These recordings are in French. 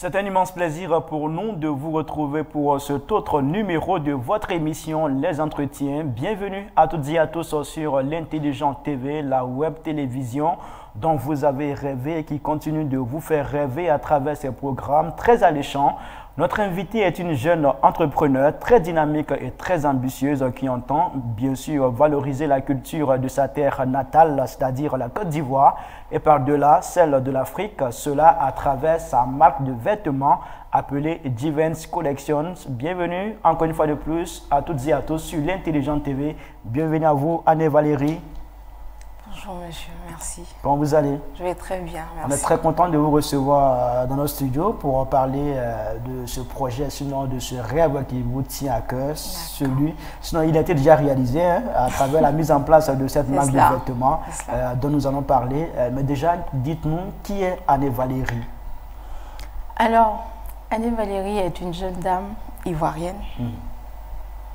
C'est un immense plaisir pour nous de vous retrouver pour cet autre numéro de votre émission Les Entretiens. Bienvenue à toutes et à tous sur l'Intelligent TV, la web télévision dont vous avez rêvé et qui continue de vous faire rêver à travers ces programmes très alléchants. Notre invitée est une jeune entrepreneur très dynamique et très ambitieuse qui entend bien sûr valoriser la culture de sa terre natale, c'est-à-dire la Côte d'Ivoire, et par-delà celle de l'Afrique, cela à travers sa marque de vêtements appelée Divens Collections. Bienvenue encore une fois de plus à toutes et à tous sur l'Intelligent TV. Bienvenue à vous, Anne-Valérie. Bonjour monsieur, merci. Comment vous allez? Je vais très bien, merci. On est très content de vous recevoir dans notre studio pour parler de ce projet, sinon de ce rêve qui vous tient à cœur. Sinon, il a été déjà réalisé à travers la mise en place de cette marque de vêtements dont nous allons parler. Mais déjà, dites-nous, qui est Anne-Valérie? Alors, Anne-Valérie est une jeune dame ivoirienne,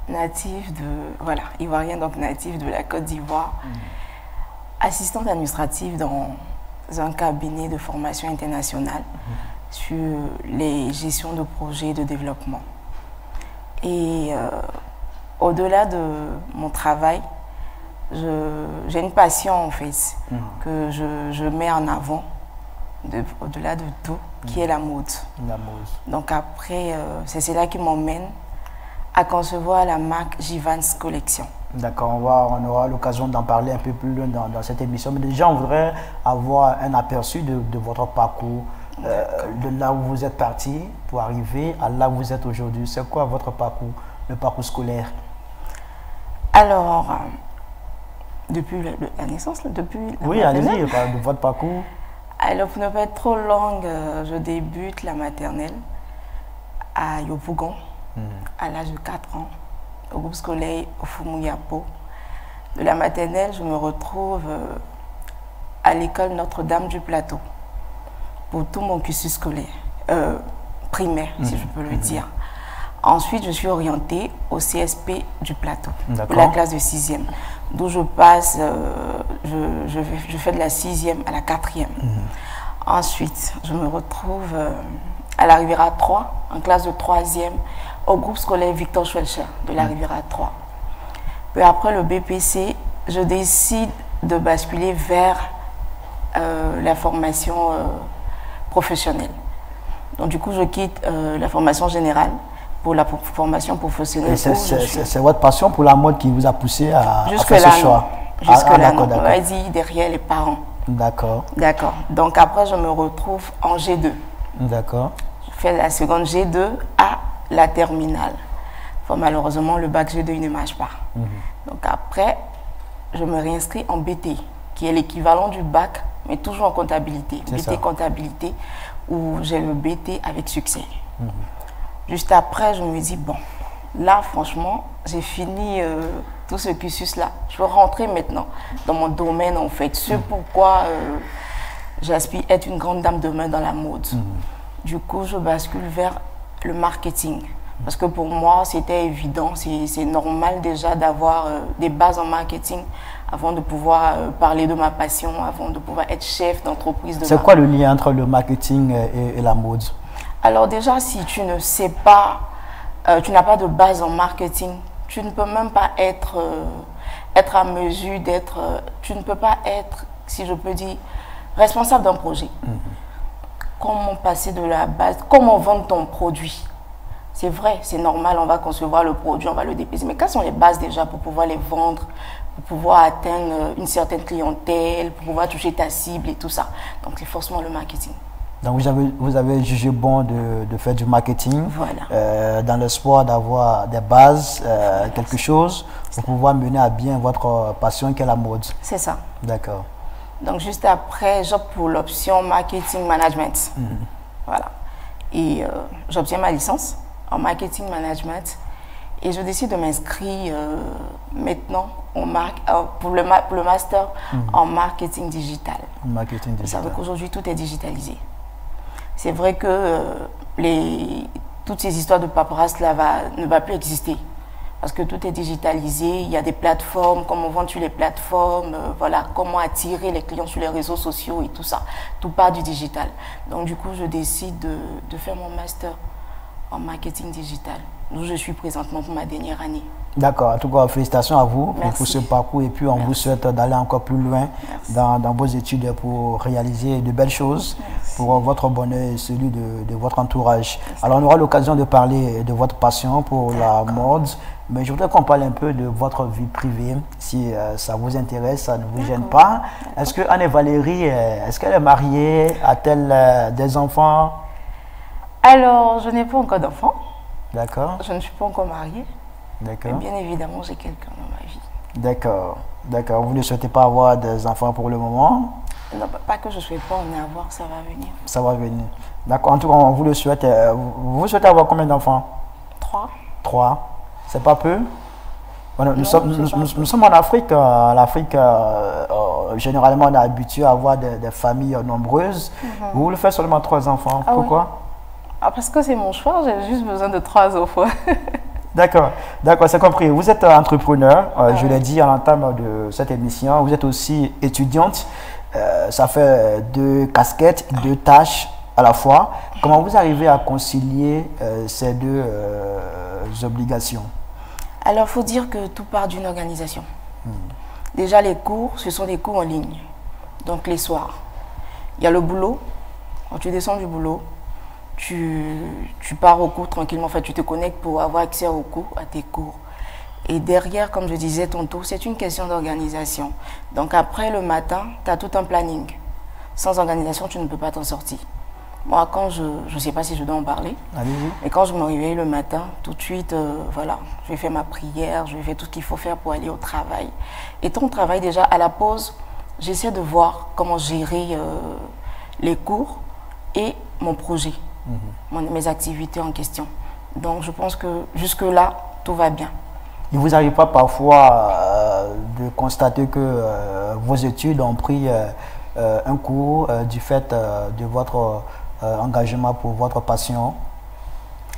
native de la Côte d'Ivoire. Assistante administrative dans un cabinet de formation internationale sur les gestions de projets de développement. Et au-delà de mon travail, j'ai une passion en fait que je mets en avant, au-delà de tout, qui est la mode. La mode. Donc après, c'est cela qui m'emmène à concevoir la marque Divens Collection. D'accord, on aura l'occasion d'en parler un peu plus loin dans cette émission. Mais déjà, on voudrait avoir un aperçu de votre parcours, de là où vous êtes parti pour arriver à là où vous êtes aujourd'hui. C'est quoi votre parcours, le parcours scolaire? Alors, depuis la naissance, depuis la Oui, allez-y, de votre parcours. Alors, pour ne pas être trop longue, je débute la maternelle à Yopougon, à l'âge de 4 ans. Au groupe scolaire Ofumuyapo. De la maternelle, je me retrouve à l'école Notre-Dame du Plateau pour tout mon cursus scolaire, primaire, si je peux le dire. Ensuite, je suis orientée au CSP du Plateau, pour la classe de 6e, d'où je passe, je fais de la 6e à la 4e. Ensuite, je me retrouve à la Riviera 3, en classe de 3e, au groupe scolaire Victor Schwelcher de la Riviera 3. Puis après le BPC, je décide de basculer vers la formation professionnelle. Donc du coup, je quitte la formation générale pour la formation professionnelle. C'est votre passion pour la mode qui vous a poussé à faire ce choix? Jusque-là, on va dire derrière les parents. D'accord. D'accord. Donc après, je me retrouve en G2. D'accord. Je fais la seconde G2 à la terminale. Enfin, malheureusement, le bac G2 ne marche pas. Donc après, je me réinscris en BT, qui est l'équivalent du bac, mais toujours en comptabilité. BT comptabilité, où j'ai le BT avec succès. Juste après, je me dis, bon, là, franchement, j'ai fini tout ce cursus-là. Je veux rentrer maintenant dans mon domaine, en fait. Ce pourquoi j'aspire être une grande dame demain dans la mode. Du coup, je bascule vers le marketing. Parce que pour moi, c'était évident, c'est normal déjà d'avoir des bases en marketing avant de pouvoir parler de ma passion, avant de pouvoir être chef d'entreprise. C'est quoi le lien entre le marketing et la mode? Alors déjà, si tu ne sais pas, tu n'as pas de base en marketing, tu ne peux même pas être à mesure d'être, tu ne peux pas être, si je peux dire, responsable d'un projet. Comment passer de la base, comment vendre ton produit? C'est vrai, c'est normal, on va concevoir le produit, on va le dépayser. Mais quelles sont les bases déjà pour pouvoir les vendre, pour pouvoir atteindre une certaine clientèle, pour pouvoir toucher ta cible et tout ça? Donc c'est forcément le marketing. Donc vous avez jugé bon de faire du marketing, dans l'espoir d'avoir des bases, quelque chose pour pouvoir mener à bien votre passion qui est la mode. C'est ça. D'accord. Donc juste après, j'opte pour l'option marketing management. Voilà. Et j'obtiens ma licence en marketing management et je décide de m'inscrire maintenant pour le master en marketing digital. Marketing digital. Vous savez qu'aujourd'hui tout est digitalisé. C'est vrai que toutes ces histoires de paperasse là ne va plus exister. Parce que tout est digitalisé, il y a des plateformes, comment vendre sur les plateformes, voilà, comment attirer les clients sur les réseaux sociaux et tout ça. Tout part du digital. Donc du coup, je décide de faire mon master en marketing digital, où je suis présentement pour ma dernière année. D'accord, en tout cas, félicitations à vous pour ce Merci. parcours et puis on vous souhaite d'aller encore plus loin dans vos études pour réaliser de belles choses pour votre bonheur et celui de votre entourage. Alors, on aura l'occasion de parler de votre passion pour la mode, mais je voudrais qu'on parle un peu de votre vie privée, si ça vous intéresse, ça ne vous gêne pas. Est-ce que Anne-Valérie, est-ce qu'elle est mariée? A-t-elle des enfants? Alors, je n'ai pas encore d'enfant. D'accord. Je ne suis pas encore mariée. D'accord. Mais bien évidemment, j'ai quelqu'un dans ma vie. D'accord. D'accord. Vous ne souhaitez pas avoir des enfants pour le moment? Non, pas que je ne souhaite pas en avoir, ça va venir. Ça va venir. D'accord. En tout cas, on vous le souhaite. Vous souhaitez avoir combien d'enfants? 3. 3. C'est pas peu? Voilà, Non, nous sommes en Afrique. En Afrique, généralement, on est habitué à avoir des familles nombreuses. Vous voulez faire seulement 3 enfants. Ah, pourquoi? Oui. Parce que c'est mon choix, j'ai juste besoin de 3 enfants. D'accord, d'accord, c'est compris. Vous êtes entrepreneur, je l'ai dit à l'entame de cette émission. Vous êtes aussi étudiante. Ça fait 2 casquettes, 2 tâches à la fois. Comment vous arrivez à concilier ces 2 obligations? Alors, il faut dire que tout part d'une organisation. Déjà, les cours, ce sont des cours en ligne. Donc, les soirs. Il y a le boulot. Quand tu descends du boulot, tu pars au cours tranquillement. En fait, tu te connectes pour avoir accès aux cours, à tes cours. Et derrière, comme je disais tantôt, c'est une question d'organisation. Donc, après, le matin, tu as tout un planning. Sans organisation, tu ne peux pas t'en sortir. Moi, quand je ne sais pas si je dois en parler, mais quand je me réveille le matin, tout de suite, voilà, je vais faire ma prière, je vais faire tout ce qu'il faut faire pour aller au travail. Et ton travail, déjà, à la pause, j'essaie de voir comment gérer les cours et mon projet, mes activités en question. Donc, je pense que jusque-là, tout va bien. Il ne vous arrive pas parfois de constater que vos études ont pris un coup du fait de votre engagement pour votre passion?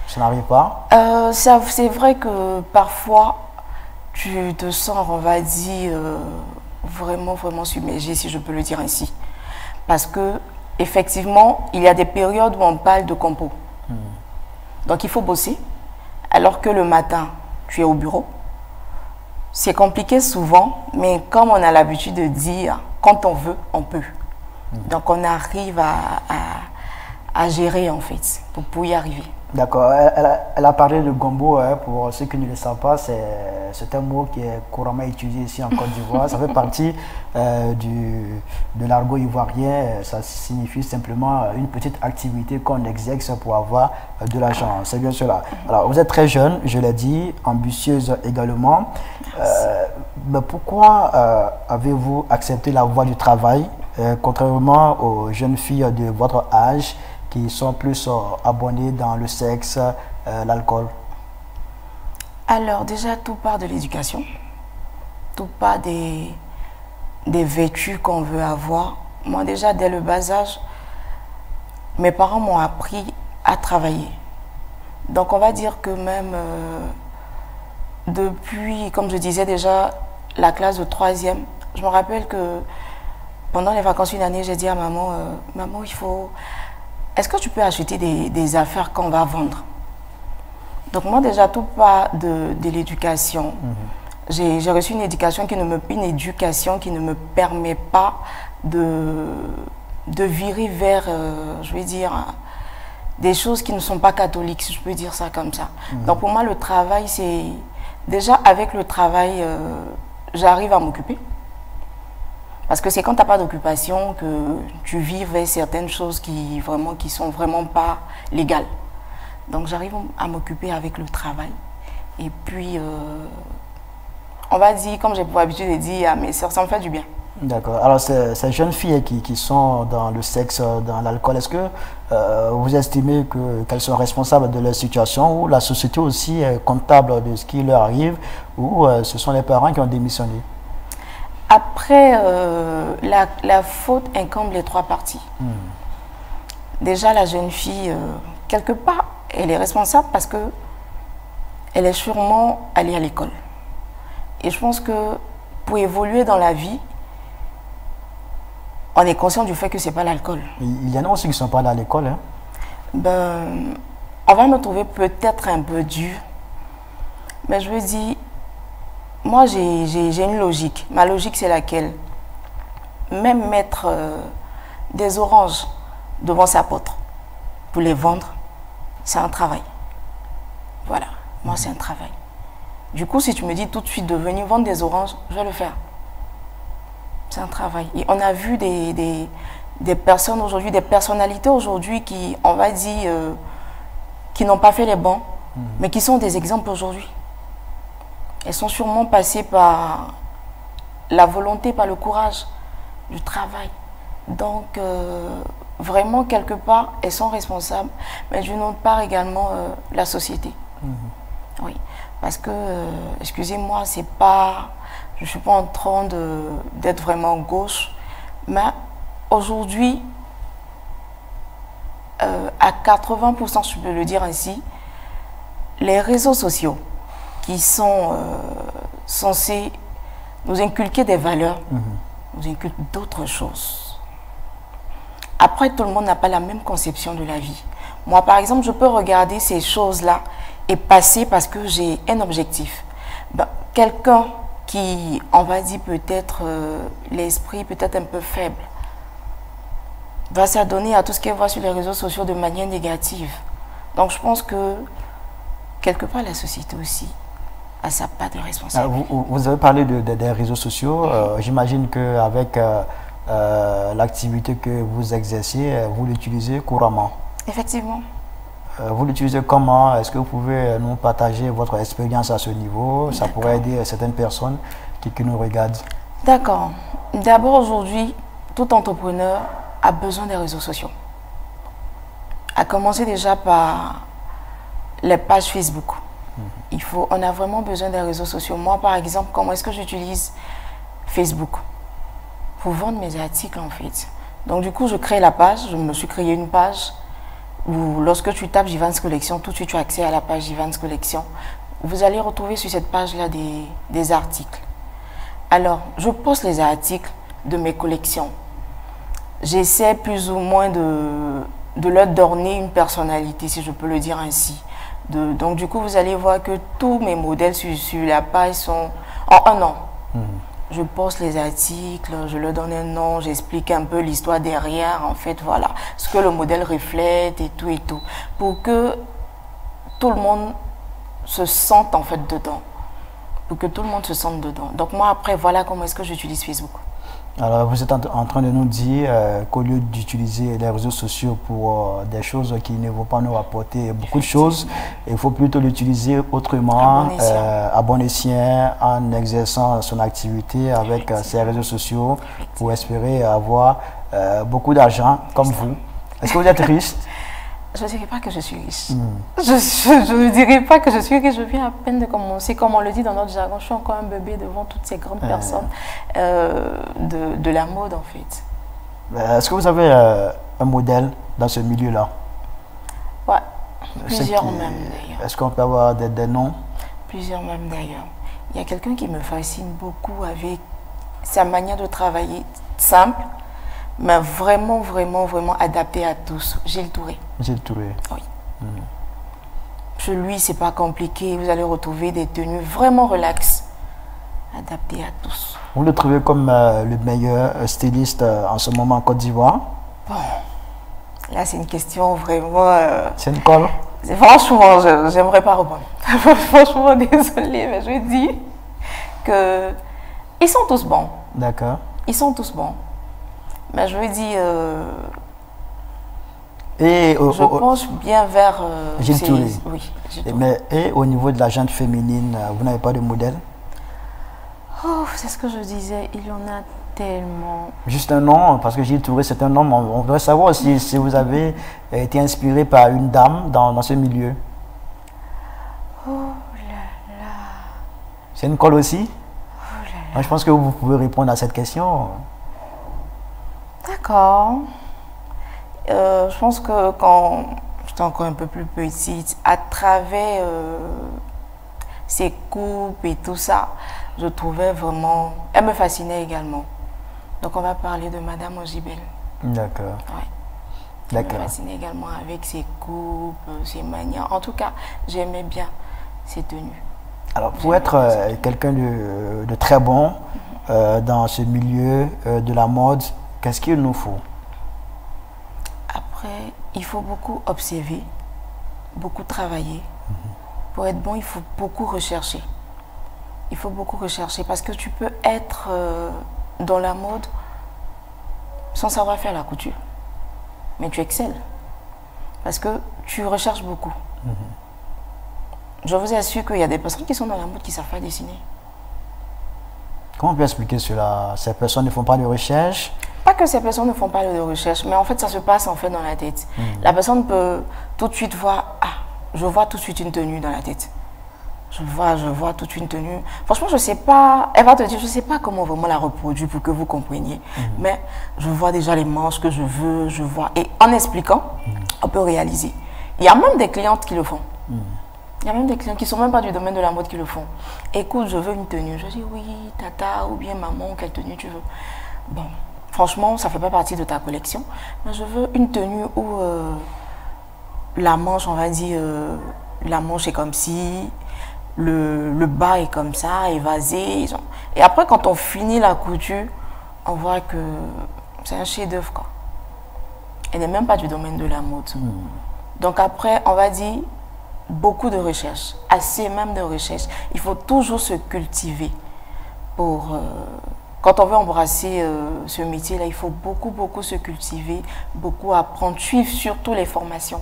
Ça n'arrive pas? C'est vrai que parfois, tu te sens, on va dire, vraiment, vraiment submergé, si je peux le dire ainsi. Parce que, effectivement, il y a des périodes où on parle de compo. Donc, il faut bosser, alors que le matin, tu es au bureau. C'est compliqué souvent, mais comme on a l'habitude de dire, quand on veut, on peut. Donc, on arrive à gérer, en fait, pour y arriver. D'accord. Elle a parlé de gombo, pour ceux qui ne le savent pas, c'est un mot qui est couramment utilisé ici en Côte d'Ivoire. Ça fait partie de l'argot ivoirien. Ça signifie simplement une petite activité qu'on exerce pour avoir de l'argent. C'est bien cela. Alors, vous êtes très jeune, je l'ai dit, ambitieuse également. Mais pourquoi avez-vous accepté la voie du travail, contrairement aux jeunes filles de votre âge qui sont plus abonnés dans le sexe, l'alcool? Alors déjà, tout part de l'éducation, tout part des vertus qu'on veut avoir. Moi déjà, dès le bas âge, mes parents m'ont appris à travailler. Donc on va dire que même depuis, comme je disais déjà, la classe de 3e, je me rappelle que pendant les vacances une année, j'ai dit à maman, maman, il faut... Est-ce que tu peux acheter des affaires qu'on va vendre? Donc moi déjà, tout part de l'éducation. J'ai reçu une éducation qui ne me permet pas de virer vers, je vais dire, des choses qui ne sont pas catholiques, si je peux dire ça comme ça. Donc pour moi, le travail, c'est... Déjà, avec le travail, j'arrive à m'occuper. Parce que c'est quand tu n'as pas d'occupation que tu vis vers certaines choses qui sont vraiment pas légales. Donc j'arrive à m'occuper avec le travail. Et puis, on va dire, comme j'ai pour habitude de dire à mes soeurs, ça me fait du bien. D'accord. Alors, ces jeunes filles qui sont dans le sexe, dans l'alcool, est-ce que vous estimez qu'elles sont responsables de leur situation, ou la société aussi est comptable de ce qui leur arrive, ou ce sont les parents qui ont démissionné? Après, la faute incombe les 3 parties. Déjà, la jeune fille, quelque part, elle est responsable parce que elle est sûrement allée à l'école. Et je pense que pour évoluer dans la vie, on est conscient du fait que ce n'est pas l'alcool. Il y en a aussi qui ne sont pas allés à l'école. Hein. Ben, on va me trouver peut-être un peu dur, mais je veux dire, moi j'ai une logique. Ma logique, c'est laquelle? Même mettre des oranges devant sa porte pour les vendre, c'est un travail. Voilà, moi c'est un travail. Du coup, si tu me dis tout de suite de venir vendre des oranges, je vais le faire. C'est un travail. Et on a vu des personnes aujourd'hui, des personnalités aujourd'hui qui, on va dire, qui n'ont pas fait les bons, mais qui sont des exemples aujourd'hui. Elles sont sûrement passées par la volonté, par le courage, du travail. Donc, vraiment, quelque part, elles sont responsables, mais d'une autre part également la société. Oui, parce que, excusez-moi, c'est pas, je ne suis pas en train d'être vraiment gauche, mais aujourd'hui, à 80%, je peux le dire ainsi, les réseaux sociaux qui sont censés nous inculquer des valeurs, nous inculquent d'autres choses. Après, tout le monde n'a pas la même conception de la vie. Moi, par exemple, je peux regarder ces choses-là et passer parce que j'ai un objectif. Ben, quelqu'un qui, on va dire peut-être l'esprit peut-être un peu faible, va s'adonner à tout ce qu'elle voit sur les réseaux sociaux de manière négative. Donc je pense que quelque part la société aussi a sa part de responsabilité. Vous avez parlé des réseaux sociaux. J'imagine qu'avec l'activité que vous exercez, vous l'utilisez couramment. Effectivement. Vous l'utilisez comment? Est-ce que vous pouvez nous partager votre expérience à ce niveau? Ça pourrait aider certaines personnes qui nous regardent. D'accord. D'abord, aujourd'hui, tout entrepreneur a besoin des réseaux sociaux. À commencer déjà par les pages Facebook. On a vraiment besoin des réseaux sociaux. Moi, par exemple, comment est-ce que j'utilise Facebook? Pour vendre mes articles, en fait. Donc, du coup, je crée la page. Je me suis créé une page où, lorsque tu tapes Jivans Collection, tout de suite, tu as accès à la page Jivans Collection. Vous allez retrouver sur cette page-là des articles. Alors, je poste les articles de mes collections. J'essaie plus ou moins de leur donner une personnalité, si je peux le dire ainsi. Donc, du coup, vous allez voir que tous mes modèles sur la page sont en un an. Je poste les articles, je leur donne un nom, j'explique un peu l'histoire derrière, en fait, voilà. Ce que le modèle reflète et tout. Pour que tout le monde se sente, en fait, dedans. Pour que tout le monde se sente dedans. Donc, moi, après, voilà comment est-ce que j'utilise Facebook. Alors, vous êtes en train de nous dire qu'au lieu d'utiliser les réseaux sociaux pour des choses qui ne vont pas nous rapporter beaucoup de choses, il faut plutôt l'utiliser autrement, à bon escient, en exerçant son activité avec ces réseaux sociaux pour espérer avoir beaucoup d'argent comme vous. Est-ce que vous êtes riche? Je ne dirais pas que je suis riche. Je ne dirais pas que je suis riche. Je viens à peine de commencer. Comme on le dit dans notre jargon, je suis encore un bébé devant toutes ces grandes personnes de la mode, en fait. Est-ce que vous avez un modèle dans ce milieu-là? Ouais, plusieurs même d'ailleurs. Est-ce qu'on peut avoir des noms? Plusieurs même d'ailleurs. Il y a quelqu'un qui me fascine beaucoup avec sa manière de travailler simple, mais vraiment, vraiment, vraiment adapté à tous. Gilles Touré. Gilles Touré. Oui. Chez lui, c'est pas compliqué. Vous allez retrouver des tenues vraiment relax, adaptées à tous. Vous le trouvez comme le meilleur styliste en ce moment en Côte d'Ivoire? Bon, là, c'est une question vraiment... C'est une colle? Franchement, j'aimerais pas répondre. Franchement, désolée, mais je dis que ils sont tous bons. D'accord. Ils sont tous bons. Mais je veux dire, je penche bien vers Gilles Touré. Oui, Gilles Touré. Et au niveau de la gente féminine, vous n'avez pas de modèle? Oh, c'est ce que je disais, il y en a tellement. Juste un nom, parce que Gilles Touré, c'est un nom. On voudrait savoir si vous avez été inspiré par une dame dans ce milieu. Oh là là. C'est une colle aussi? Oh là là. Moi, je pense que vous pouvez répondre à cette question. D'accord. Je pense que quand j'étais encore un peu plus petite, à travers ses coupes et tout ça, je trouvais vraiment... Elle me fascinait également. Donc on va parler de Madame Ojibel. D'accord. Ouais. Elle me fascinait également avec ses coupes, ses manières. En tout cas, j'aimais bien ses tenues. Alors pour être quelqu'un de très bon dans ce milieu de la mode, qu'est-ce qu'il nous faut? Après, il faut beaucoup observer, beaucoup travailler. Pour être bon, il faut beaucoup rechercher. Il faut beaucoup rechercher parce que tu peux être dans la mode sans savoir faire la couture. Mais tu excelles. Parce que tu recherches beaucoup. Je vous assure qu'il y a des personnes qui sont dans la mode qui ne savent pas dessiner. Comment on peut expliquer cela? Ces personnes ne font pas de recherche? Pas que ces personnes ne font pas de recherche, mais en fait, ça se passe en fait dans la tête. La personne peut tout de suite voir, ah, je vois tout de suite une tenue dans la tête. Je vois toute une tenue. Franchement, je ne sais pas, elle va te dire, je ne sais pas comment vraiment la reproduire pour que vous compreniez. Mais je vois déjà les manches que je veux, je vois. Et en expliquant, on peut réaliser. Il y a même des clientes qui le font. Il y a même des clients qui ne sont même pas du domaine de la mode qui le font. Écoute, je veux une tenue. Je dis oui, tata, ou bien maman, quelle tenue tu veux. Bon, franchement, ça ne fait pas partie de ta collection. Mais je veux une tenue où la manche, on va dire, la manche est comme ci, le bas est comme ça, évasé. Et après, quand on finit la couture, on voit que c'est un chef-d'œuvre, quoi. Elle n'est même pas du domaine de la mode. Donc après, on va dire beaucoup de recherche, assez même de recherche. Il faut toujours se cultiver pour... quand on veut embrasser ce métier-là, il faut beaucoup se cultiver, beaucoup apprendre, suivre surtout les formations.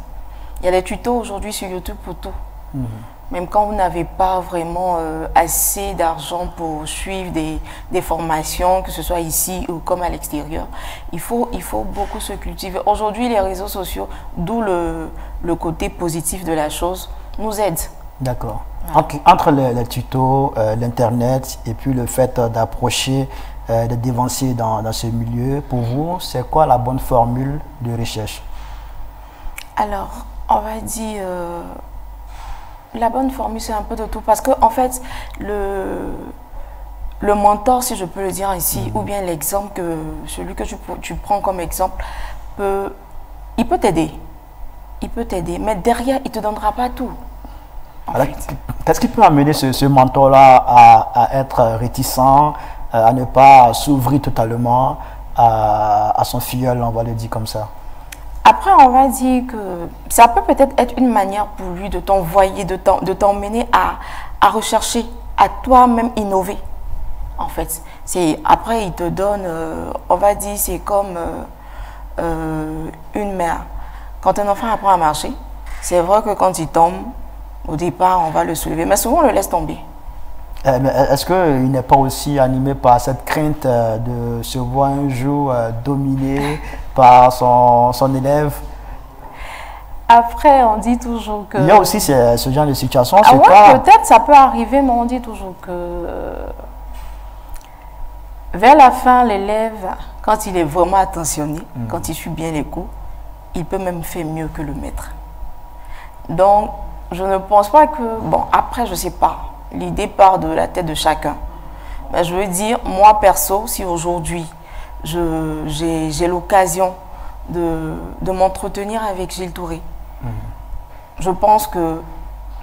Il y a des tutos aujourd'hui sur YouTube pour tout. Même quand vous n'avez pas vraiment assez d'argent pour suivre des formations, que ce soit ici ou comme à l'extérieur, il faut beaucoup se cultiver. Aujourd'hui, les réseaux sociaux, d'où le côté positif de la chose, nous aident. D'accord. Voilà. Entre les tutos, l'Internet et puis le fait d'approcher, de dévancer dans ce milieu, pour vous, c'est quoi la bonne formule de recherche? Alors, on va dire... la bonne formule, c'est un peu de tout. Parce que, en fait, le mentor, si je peux le dire ainsi, ou bien l'exemple, celui que tu prends comme exemple, il peut t'aider. Il peut t'aider. Mais derrière, il ne te donnera pas tout. Qu'est-ce qui peut amener ce mentor-là à être réticent, à ne pas s'ouvrir totalement à son filleul, on va le dire comme ça? Après, on va dire que ça peut peut-être être une manière pour lui de t'envoyer, de t'emmener à rechercher, à toi-même innover. En fait, après, il te donne, on va dire, c'est comme une mère. Quand un enfant apprend à marcher, c'est vrai que quand il tombe, au départ, on va le soulever, mais souvent, on le laisse tomber. Est-ce qu'il n'est pas aussi animé par cette crainte de se voir un jour dominé par son élève? Après, on dit toujours que... Il y a aussi ce genre de situation. Ah ouais, peut-être ça peut arriver, mais on dit toujours que vers la fin, l'élève, quand il est vraiment attentionné, quand il suit bien les cours, il peut même faire mieux que le maître. Donc, je ne pense pas que... Bon, après, je ne sais pas. L'idée part de la tête de chacun. Mais je veux dire, moi perso, si aujourd'hui j'ai l'occasion de m'entretenir avec Gilles Touré, je pense que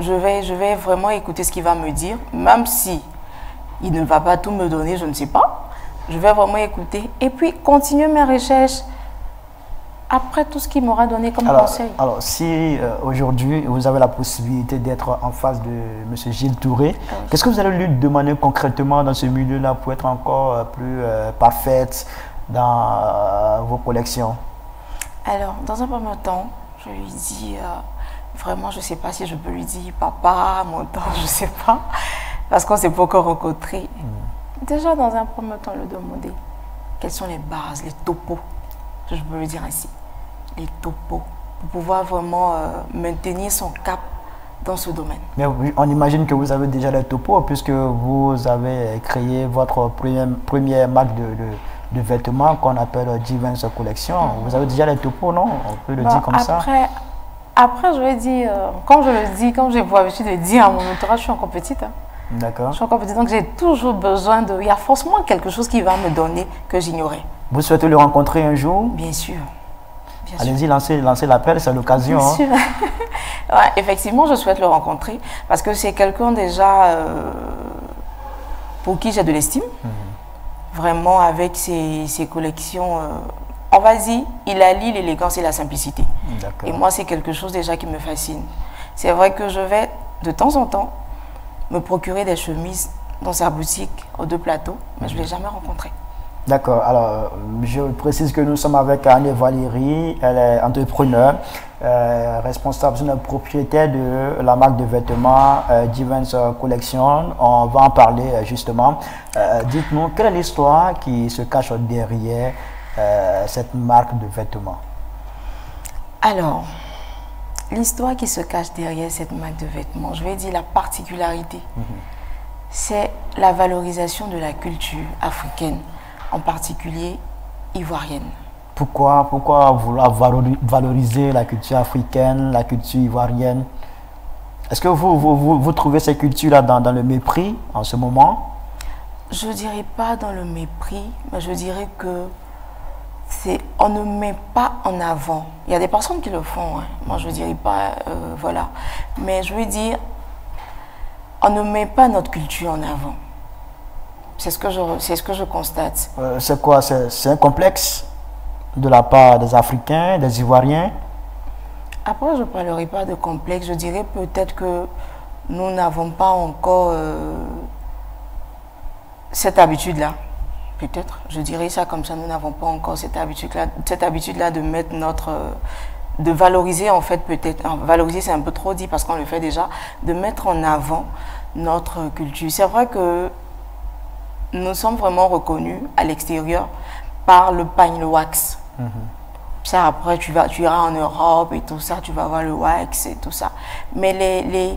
je vais vraiment écouter ce qu'il va me dire, même si il ne va pas tout me donner, je ne sais pas. Je vais vraiment écouter et puis continuer mes recherches après tout ce qu'il m'aura donné comme conseil. Alors, si aujourd'hui vous avez la possibilité d'être en face de M. Gilles Touré, qu'est-ce que vous allez lui demander concrètement dans ce milieu-là pour être encore plus parfaite dans vos collections? Alors, dans un premier temps, je lui dis, vraiment, je ne sais pas si je peux lui dire papa, mentor, je ne sais pas, parce qu'on ne s'est pas encore rencontrés. Déjà, dans un premier temps, le demander quelles sont les bases, les topos, je peux le dire ainsi, les topos, pour pouvoir vraiment maintenir son cap dans ce domaine. Mais on imagine que vous avez déjà les topos, puisque vous avez créé votre première marque de vêtements qu'on appelle Divens Collection. Vous avez déjà les topos, non? On peut le dire comme ça. Après, je vais dire, comme je le dis, comme j'ai pour habitude de dire à mon entourage, je suis encore petite. Hein. D'accord. Je suis encore petite, donc j'ai toujours besoin de... Il y a forcément quelque chose qui va me donner que j'ignorais. Vous souhaitez le rencontrer un jour? Bien sûr. Allez-y, lancez l'appel, c'est l'occasion. Bien sûr. Ouais, effectivement, je souhaite le rencontrer parce que c'est quelqu'un déjà pour qui j'ai de l'estime. Vraiment, avec ses collections... on va dire, il allie l'élégance et la simplicité. Et moi, c'est quelque chose déjà qui me fascine. C'est vrai que je vais, de temps en temps, me procurer des chemises dans sa boutique aux Deux Plateaux, mais je ne l'ai jamais rencontré. D'accord. Alors, je précise que nous sommes avec Anne Valérie. Elle est entrepreneur, responsable, propriétaire de la marque de vêtements Divans Collection. On va en parler justement. Dites-nous, quelle est l'histoire qui se cache derrière cette marque de vêtements? Alors, l'histoire qui se cache derrière cette marque de vêtements, je vais dire la particularité, c'est la valorisation de la culture africaine, en particulier ivoirienne. Pourquoi vouloir valoriser la culture africaine, la culture ivoirienne? Est-ce que vous trouvez ces cultures-là dans le mépris en ce moment? Je ne dirais pas dans le mépris, mais je dirais que on ne met pas en avant. Il y a des personnes qui le font, hein. Moi je ne dirais pas, voilà. Mais je veux dire, on ne met pas notre culture en avant. C'est ce que je constate. C'est quoi? C'est un complexe de la part des Africains, des Ivoiriens? Après, je ne parlerai pas de complexe. Je dirais peut-être que nous n'avons pas encore cette habitude-là. Peut-être, je dirais ça comme ça, nous n'avons pas encore cette habitude-là de mettre de valoriser en fait peut-être, valoriser c'est un peu trop dit parce qu'on le fait déjà, de mettre en avant notre culture. C'est vrai que nous sommes vraiment reconnus à l'extérieur par le pagne, le wax. Ça après tu iras en Europe et tout ça, tu vas voir le wax et tout ça. Mais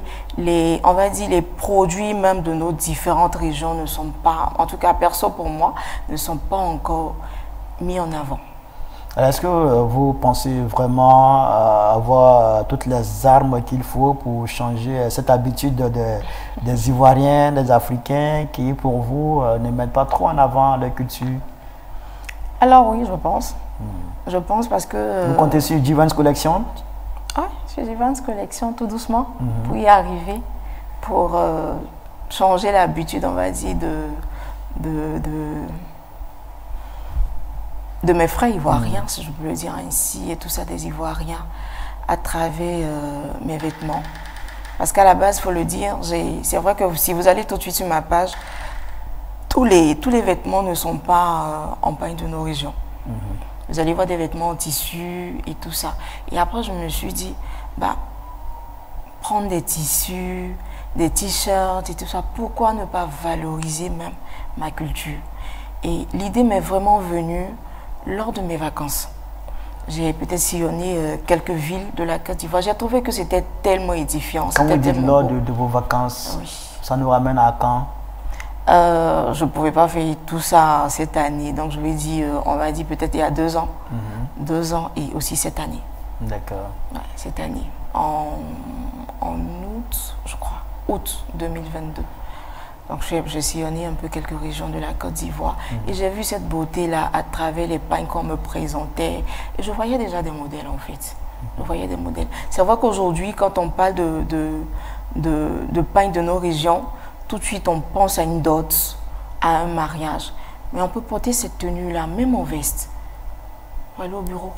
on va dire les produits même de nos différentes régions ne sont pas, en tout cas perso pour moi, ne sont pas encore mis en avant. Est-ce que vous pensez vraiment avoir toutes les armes qu'il faut pour changer cette habitude des Ivoiriens, des Africains qui pour vous ne mettent pas trop en avant leur culture? Alors oui, je pense. Je pense parce que... Vous comptez sur Divans Collection? Oui, sur Divans Collection, tout doucement, pour y arriver, pour changer l'habitude, on va dire, de mes frères ivoiriens, si je peux le dire ainsi, et tout ça des Ivoiriens, à travers mes vêtements. Parce qu'à la base, il faut le dire, c'est vrai que si vous allez tout de suite sur ma page, tous les vêtements ne sont pas en pagne de nos régions. Vous allez voir des vêtements en tissu et tout ça. Et après, je me suis dit, prendre des tissus, des t-shirts et tout ça, pourquoi ne pas valoriser même ma culture? Et l'idée m'est vraiment venue lors de mes vacances. J'ai peut-être sillonné quelques villes de la Côte d'Ivoire. J'ai trouvé que c'était tellement édifiant. Quand vous dites lors de vos vacances, oui. Ça nous ramène à quand? Je ne pouvais pas faire tout ça cette année. Donc, je vais dire, on va dire peut-être il y a 2 ans. 2 ans et aussi cette année. D'accord. Ouais, cette année. En août, je crois. Août 2022. Donc, j'ai sillonné un peu quelques régions de la Côte d'Ivoire. Et j'ai vu cette beauté-là à travers les pagnes qu'on me présentait. Et je voyais déjà des modèles, en fait. Je voyais des modèles. C'est vrai qu'aujourd'hui, quand on parle de pagnes de nos régions, tout de suite, on pense à une dot, à un mariage. Mais on peut porter cette tenue-là, même en veste, pour aller au bureau.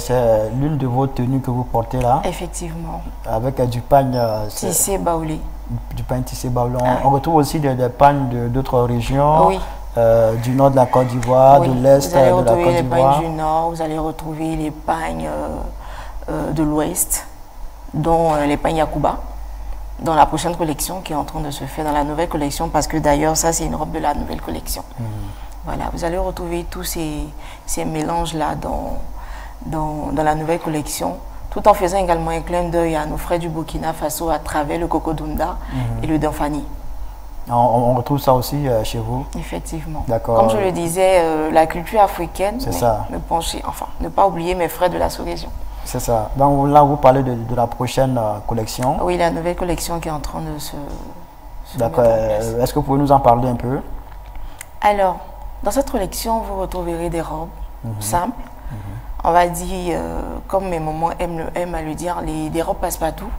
C'est l'une de vos tenues que vous portez là? Effectivement. Avec du pagne tissé baoulé. Du pagne tissé baoulé. On retrouve aussi des pagnes d'autres régions, oui. Du nord de la Côte d'Ivoire, oui. De l'est de la Côte d'Ivoire. Vous allez retrouver les pagnes du nord, vous allez retrouver les pagnes de l'ouest, dont les pagnes Yakuba. Dans la prochaine collection qui est en train de se faire, dans la nouvelle collection, parce que d'ailleurs, ça, c'est une robe de la nouvelle collection. Voilà, vous allez retrouver tous ces mélanges-là dans la nouvelle collection, tout en faisant également un clin d'œil à nos frères du Burkina Faso à travers le Cocodunda et le Danfani. On retrouve ça aussi chez vous? Effectivement. D'accord. Comme je le disais, la culture africaine, c'est ça. Ne pas oublier mes frères de la sous-région. C'est ça. Donc là, vous parlez de la prochaine collection. Oui, la nouvelle collection qui est en train de se D'accord. mettre en place. Est-ce que vous pouvez nous en parler un peu? Alors, dans cette collection, vous retrouverez des robes simples. On va dire, comme mes mamans aiment à le dire, des robes passe-partout.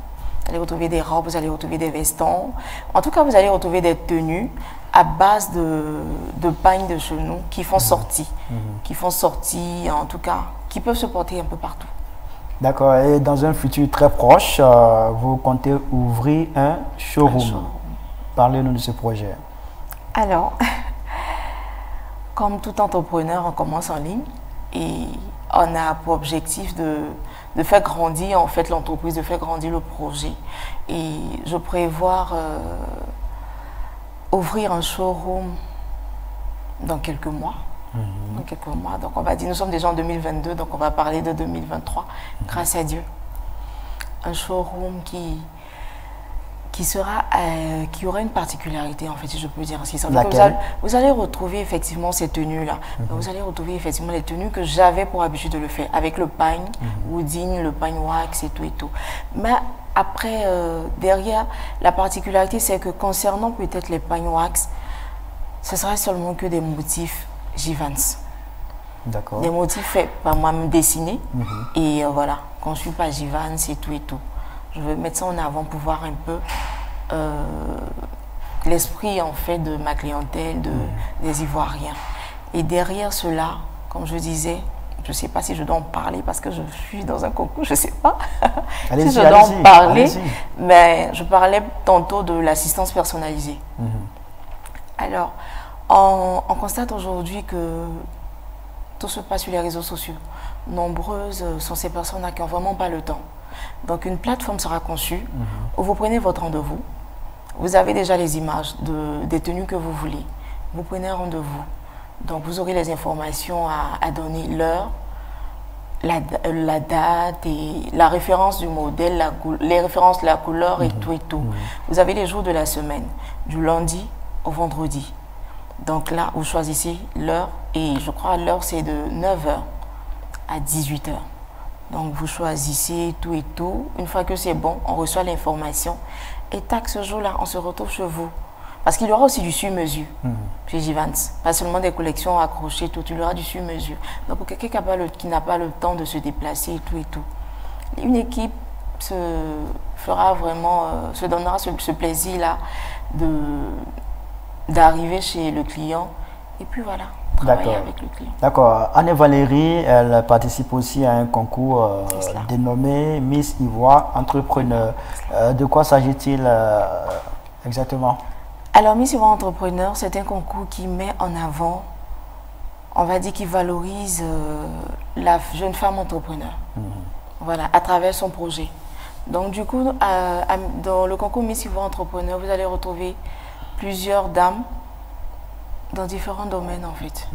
Vous allez retrouver des robes, vous allez retrouver des vestons. En tout cas, vous allez retrouver des tenues à base de pagnes de genoux qui font sortie. Qui font sortie, en tout cas, qui peuvent se porter un peu partout. D'accord. Et dans un futur très proche, vous comptez ouvrir un showroom. Parlez-nous de ce projet. Alors, comme tout entrepreneur, on commence en ligne et on a pour objectif de faire grandir en fait l'entreprise, de faire grandir le projet. Et je prévois ouvrir un showroom dans quelques mois. Dans quelques mois. Donc on va dire, nous sommes déjà en 2022, donc on va parler de 2023, grâce à Dieu. Un showroom qui aura une particularité, en fait, si je peux dire ainsi. Vous allez retrouver effectivement ces tenues-là. Vous allez retrouver effectivement les tenues que j'avais pour habitude de le faire, avec le pagne wooding, le pagne wax et tout et tout. Mais après, derrière, la particularité, c'est que concernant peut-être les pagnes wax, ce sera seulement que des motifs Givans. D'accord. Des motifs faits par moi-même dessinés. Et voilà, conçus par Givans et tout et tout. Je veux mettre ça en avant pour voir un peu l'esprit en fait de ma clientèle, des Ivoiriens. Et derrière cela, comme je disais, je ne sais pas si je dois en parler parce que je suis dans un concours, je ne sais pas si je dois en parler, mais je parlais tantôt de l'assistance personnalisée. Alors, on constate aujourd'hui que tout se passe sur les réseaux sociaux. Nombreuses sont ces personnes-là qui n'ont vraiment pas le temps. Donc une plateforme sera conçue où vous prenez votre rendez-vous. Vous avez déjà les images des tenues que vous voulez. Vous prenez un rendez-vous. Donc vous aurez les informations à donner, l'heure, la date et la référence du modèle, les références de la couleur et tout et tout. Vous avez les jours de la semaine, du lundi au vendredi. Donc là, vous choisissez l'heure et je crois l'heure c'est de 9 h à 18 h. Donc vous choisissez tout et tout. Une fois que c'est bon, on reçoit l'information. Et tac, ce jour-là, on se retrouve chez vous. Parce qu'il y aura aussi du sur-mesure chez Givans. Pas seulement des collections accrochées, tout. Il y aura du sur-mesure. Donc pour quelqu'un qui n'a pas le temps de se déplacer et tout et tout. Une équipe se donnera ce plaisir-là d'arriver chez le client. Et puis voilà. Travailler avec le client. D'accord. Anne Valérie, elle participe aussi à un concours dénommé Miss Ivoire Entrepreneur. De quoi s'agit-il exactement? Alors, Miss Ivoire Entrepreneur, c'est un concours qui met en avant, on va dire, qui valorise la jeune femme entrepreneur. Voilà, à travers son projet. Donc, du coup, dans le concours Miss Ivoire Entrepreneur, vous allez retrouver plusieurs dames dans différents domaines en fait.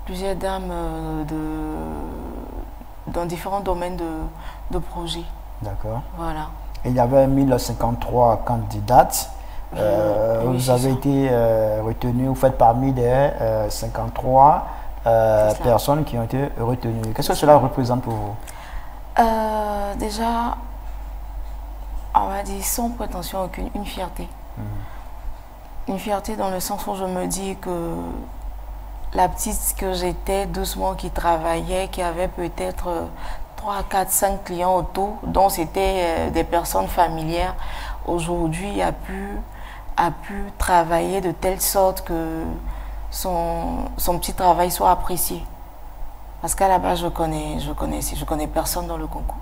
Plusieurs dames dans différents domaines de projets. D'accord. Voilà. Et il y avait 1053 candidates. Oui, vous avez été retenus, vous faites parmi les 53 personnes qui ont été retenues. Qu'est-ce que cela représente pour vous? Déjà, on va dire sans prétention aucune, une fierté. Une fierté dans le sens où je me dis que la petite que j'étais, doucement, qui travaillait, qui avait peut-être 3, 4, 5 clients autour, dont c'était des personnes familières, aujourd'hui a pu travailler de telle sorte que son petit travail soit apprécié. Parce qu'à la base, je connais personne dans le concours.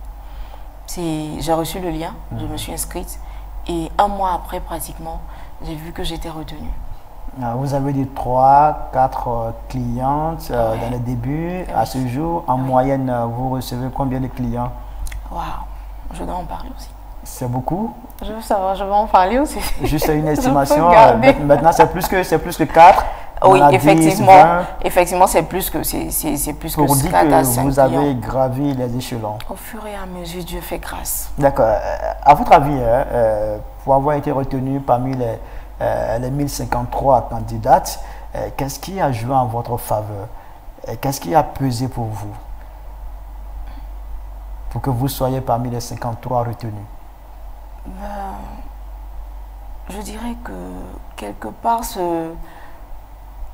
J'ai reçu le lien, je me suis inscrite et un mois après, pratiquement, j'ai vu que j'étais retenue. Vous avez dit 3, 4 clientes dans le début. À ce jour, en moyenne, vous recevez combien de clients? Waouh, je dois en parler aussi. C'est beaucoup? Je veux savoir, je vais en parler aussi. Juste une estimation. Maintenant, c'est plus que 4. Oui, effectivement, c'est plus que 4 à 5 vous avez gravi les échelons. Au fur et à mesure, Dieu fait grâce. D'accord. À votre avis, pour avoir été retenu parmi les 1053 candidates, qu'est-ce qui a joué en votre faveur? Qu'est-ce qui a pesé pour vous? pour que vous soyez parmi les 53 retenus? Je dirais que quelque part, ce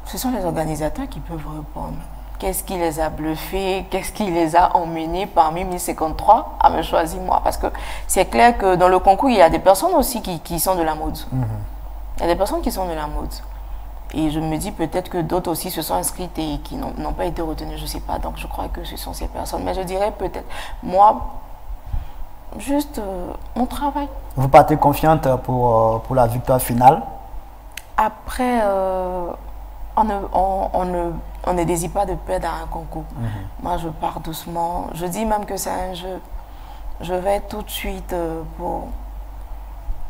sont les organisateurs qui peuvent répondre. Qu'est-ce qui les a bluffés? Qu'est-ce qui les a emmenés parmi 1053 à me choisir moi? Parce que c'est clair que dans le concours, il y a des personnes aussi qui sont de la mode. Il y a des personnes qui sont de la mode. Et je me dis peut-être que d'autres aussi se sont inscrites et qui n'ont pas été retenues, je ne sais pas. Donc je crois que ce sont ces personnes. Mais je dirais peut-être, moi, juste mon travail. Vous partez confiante pour la victoire finale? Après, on ne désire pas de perdre à un concours. Moi, je pars doucement. Je dis même que c'est un jeu. Je vais tout de suite pour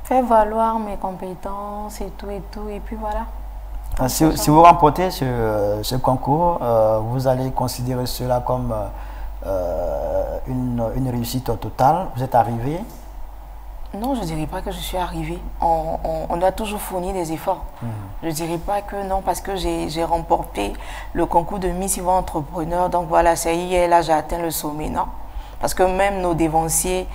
faire valoir mes compétences et tout. Et puis voilà. Si vous remportez ce concours, vous allez considérer cela comme une réussite totale. Vous êtes arrivé? Non, je ne dirais pas que je suis arrivée. On a toujours fourni des efforts. Je ne dirais pas que non, parce que j'ai remporté le concours de Miss Yvonne Entrepreneur. Donc voilà, c'est hier, là, j'ai atteint le sommet, non? Parce que même nos dévanciers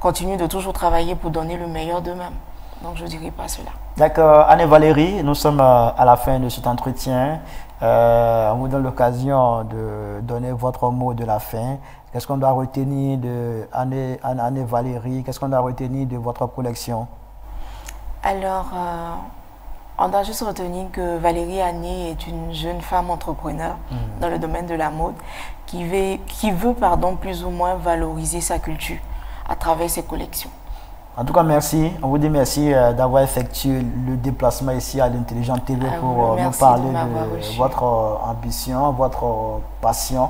continuent de toujours travailler pour donner le meilleur d'eux-mêmes. Donc je ne dirais pas cela. D'accord. Anne-Valérie, nous sommes à la fin de cet entretien. On vous donne l'occasion de donner votre mot de la fin. Qu'est-ce qu'on doit retenir de Anne-Valérie? Qu'est-ce qu'on doit retenir de votre collection? Alors, on doit juste retenir que Valérie Anné est une jeune femme entrepreneur dans le domaine de la mode qui veut plus ou moins valoriser sa culture à travers ses collections. En tout cas, merci. On vous dit merci d'avoir effectué le déplacement ici à l'Intelligent TV pour nous parler de votre ambition, votre passion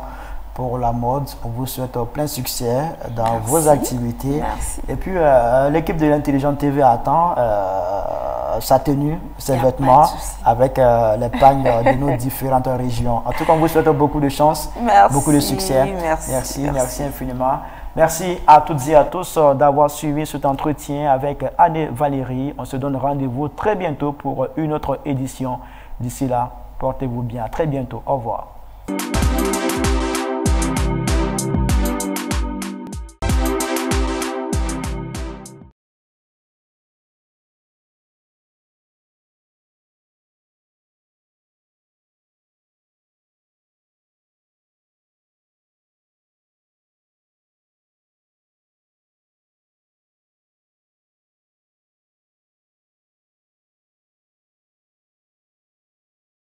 pour la mode. On vous souhaite plein succès dans vos activités. Merci. Et puis, l'équipe de l'Intelligent TV attend sa tenue, ses vêtements avec les pagnes de nos différentes régions. En tout cas, on vous souhaite beaucoup de chance, beaucoup de succès. Merci infiniment. Merci à toutes et à tous d'avoir suivi cet entretien avec Anne-Valérie. On se donne rendez-vous très bientôt pour une autre édition. D'ici là, portez-vous bien. À très bientôt. Au revoir.